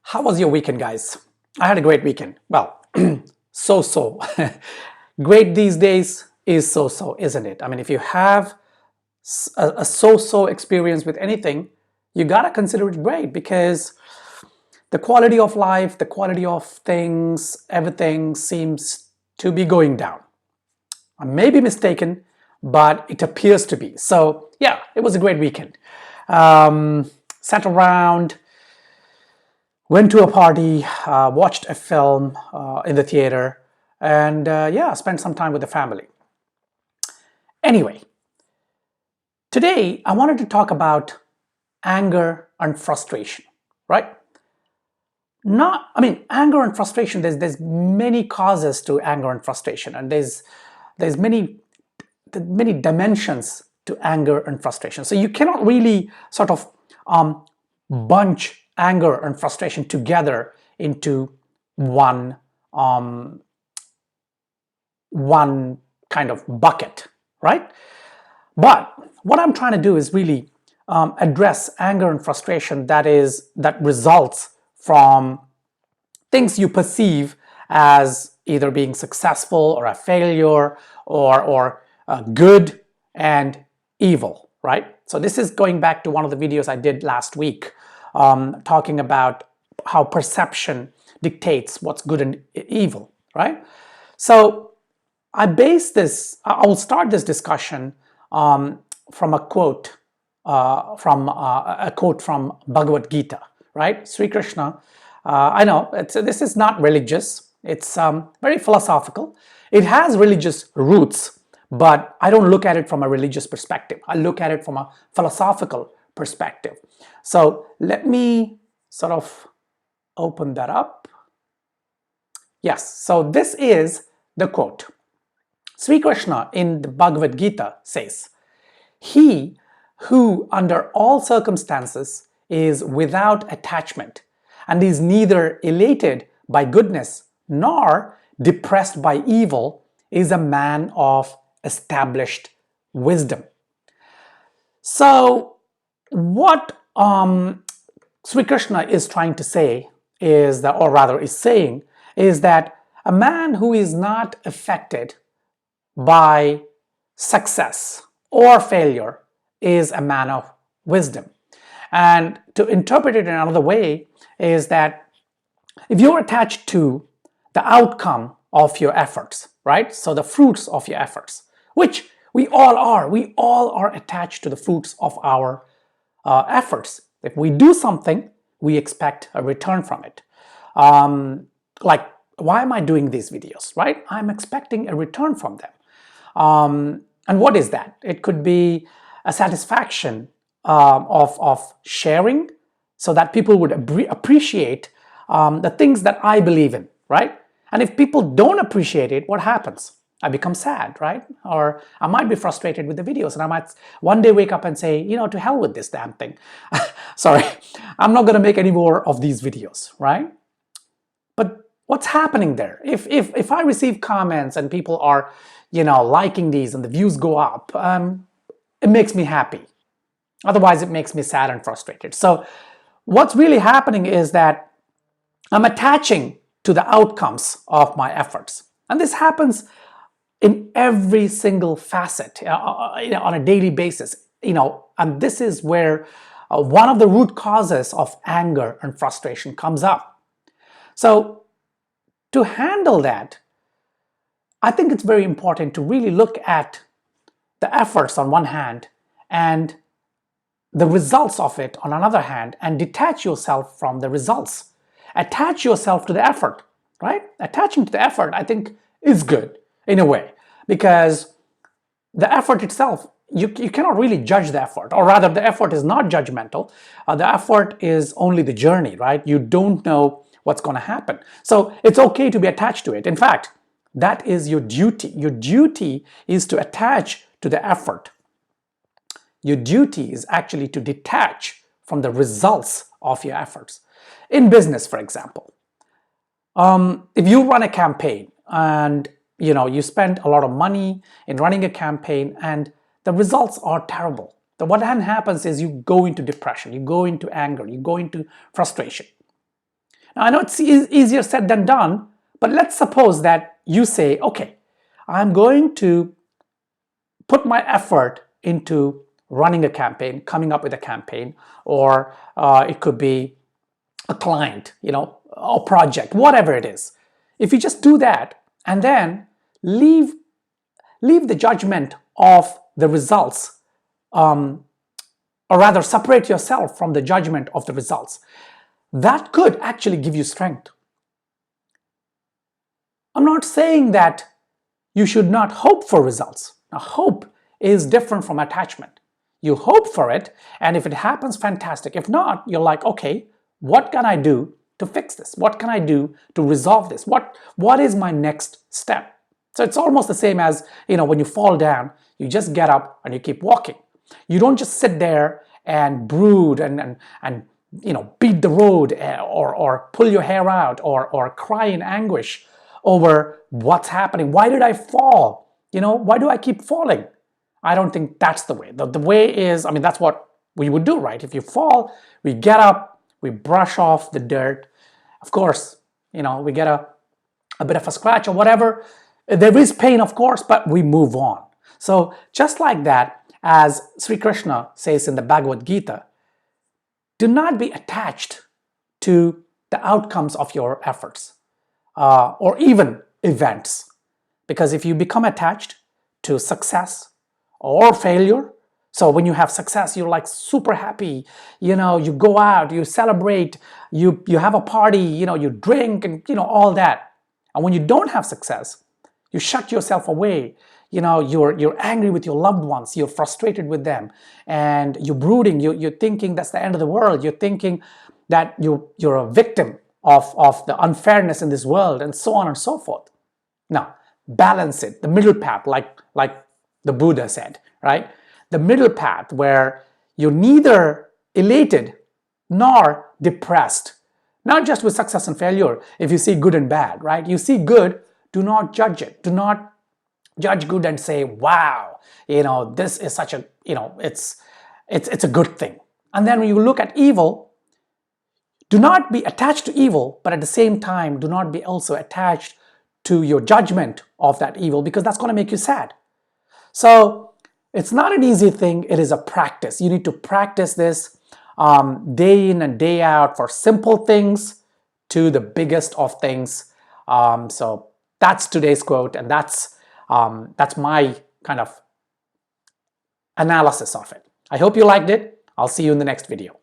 How was your weekend, guys? I had a great weekend. Well, so. Great these days is so, isn't it? I mean, if you have a so experience with anything, you gotta consider it great because the quality of life, the quality of things, everything seems to be going down. I may be mistaken, but it appears to be. So yeah, it was a great weekend. Sat around, went to a party, watched a film in the theater, and yeah, spent some time with the family. Anyway, today I wanted to talk about anger and frustration, right? Anger and frustration, there's many causes to anger and frustration, and there's many dimensions to anger and frustration. So you cannot really sort of bunch anger and frustration together into one kind of bucket, right? But what I'm trying to do is really address anger and frustration that results from things you perceive as either being successful or a failure or good and evil, right? So this is going back to one of the videos I did last week, talking about how perception dictates what's good and evil, right? So I will start this discussion from a quote from Bhagavad Gita, right? Sri Krishna, I know this is not religious, it's very philosophical. It has religious roots, but I don't look at it from a religious perspective. I look at it from a philosophical perspective. So let me sort of open that up. Yes, so this is the quote. Sri Krishna in the Bhagavad Gita says, "He who under all circumstances is without attachment and is neither elated by goodness nor depressed by evil is a man of established wisdom." So what Sri Krishna is trying to say is that, or rather is saying, is that a man who is not affected by success or failure is a man of wisdom. And to interpret it in another way is that if you're attached to the outcome of your efforts, right? So the fruits of your efforts, which we all are attached to the fruits of our efforts. If we do something, we expect a return from it. Like, why am I doing these videos, right? I'm expecting a return from them. And what is that? It could be a satisfaction of sharing so that people would appreciate the things that I believe in, right? And if people don't appreciate it, what happens? I become sad, right? Or I might be frustrated with the videos and I might one day wake up and say, you know, to hell with this damn thing. Sorry, I'm not going to make any more of these videos, right? But what's happening there? If I receive comments and people are, you know, liking these and the views go up, it makes me happy. Otherwise, it makes me sad and frustrated. So what's really happening is that I'm attaching to the outcomes of my efforts. And this happens in every single facet, on a daily basis, and this is where one of the root causes of anger and frustration comes up. So to handle that, I think it's very important to really look at the efforts on one hand and the results of it on another hand, and detach yourself from the results. Attach yourself to the effort, right? Attaching to the effort, I think, is good in a way, because the effort itself, you cannot really judge the effort, or rather the effort is not judgmental. The effort is only the journey, right? You don't know what's going to happen. So it's okay to be attached to it. In fact, that is your duty. Your duty is to attach to the effort. Your duty is actually to detach from the results of your efforts. In business, for example, if you run a campaign and you spend a lot of money in running a campaign and the results are terrible, then what then happens is you go into depression, you go into anger, you go into frustration. Now, I know it's easier said than done, but let's suppose that you say, okay, I'm going to put my effort into running a campaign, coming up with a campaign, or it could be a client, a project, whatever it is. If you just do that and then leave the judgment of the results, or rather separate yourself from the judgment of the results, that could actually give you strength. I'm not saying that you should not hope for results. Now, hope is different from attachment. You hope for it, and if it happens, fantastic. If not, you're like, okay, what can I do to fix this? What can I do to resolve this? What is my next step? So it's almost the same as, when you fall down, you just get up and you keep walking. You don't just sit there and brood and beat the road, or pull your hair out, or cry in anguish over what's happening. Why did I fall? Why do I keep falling? I don't think that's the way. The way is, that's what we would do, right? If you fall, we get up, we brush off the dirt. Of course, we get a bit of a scratch or whatever. There is pain, of course, but we move on. So just like that, as Sri Krishna says in the Bhagavad Gita, do not be attached to the outcomes of your efforts, or even events. Because if you become attached to success or failure, so when you have success, you're like super happy, you go out, you celebrate, you have a party, you drink, and all that. And when you don't have success, you shut yourself away. You're angry with your loved ones, you're frustrated with them, and you're brooding, you're thinking that's the end of the world, you're thinking that you're a victim of the unfairness in this world, and so on and so forth. Now, balance it, the middle path, like the Buddha said, right? The middle path where you're neither elated nor depressed, not just with success and failure. If you see good and bad, right? You see good, do not judge it. Do not judge good and say, wow, this is such a, it's a good thing. And then when you look at evil, do not be attached to evil, but at the same time, do not be also attached to your judgment of that evil, because that's going to make you sad. So it's not an easy thing. It is a practice. You need to practice this day in and day out, for simple things to the biggest of things. So that's today's quote, and that's my kind of analysis of it. I hope you liked it. I'll see you in the next video.